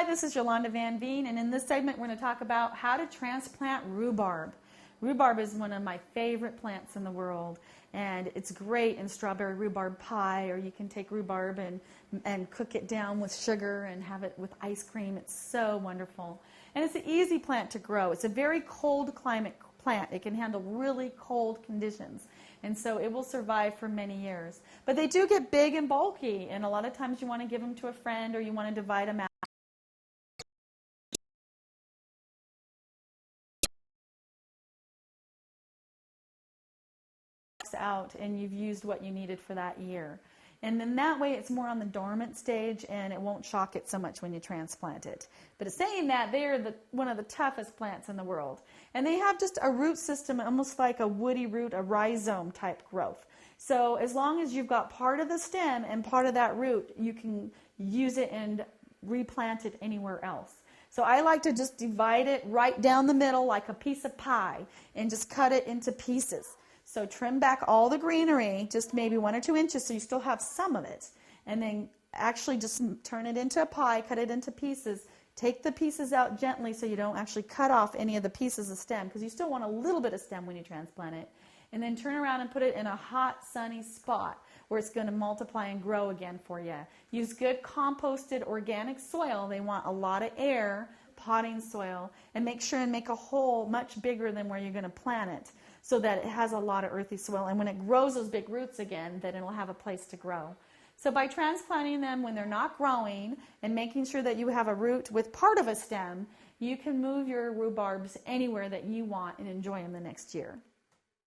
Hi, this is Yolanda Van Veen, and in this segment we're going to talk about how to transplant rhubarb. Rhubarb is one of my favorite plants in the world, and it's great in strawberry rhubarb pie, or you can take rhubarb and cook it down with sugar and have it with ice cream. It's so wonderful. And it's an easy plant to grow. It's a very cold climate plant. It can handle really cold conditions, and so it will survive for many years. But they do get big and bulky, and a lot of times you want to give them to a friend or you want to divide them out and you've used what you needed for that year. And then that way it's more on the dormant stage and it won't shock it so much when you transplant it. But saying that, they are one of the toughest plants in the world. And they have just a root system almost like a woody root, a rhizome type growth. So as long as you've got part of the stem and part of that root, you can use it and replant it anywhere else. So I like to just divide it right down the middle like a piece of pie and just cut it into pieces. So trim back all the greenery, just maybe 1 or 2 inches so you still have some of it. And then actually just turn it into a pie, cut it into pieces. Take the pieces out gently so you don't actually cut off any of the pieces of stem, because you still want a little bit of stem when you transplant it. And then turn around and put it in a hot, sunny spot where it's going to multiply and grow again for you. Use good composted organic soil. They want a lot of air, potting soil, and make sure and make a hole much bigger than where you're going to plant it, so that it has a lot of earthy soil. And when it grows those big roots again, then it'll have a place to grow. So by transplanting them when they're not growing and making sure that you have a root with part of a stem, you can move your rhubarbs anywhere that you want and enjoy them the next year.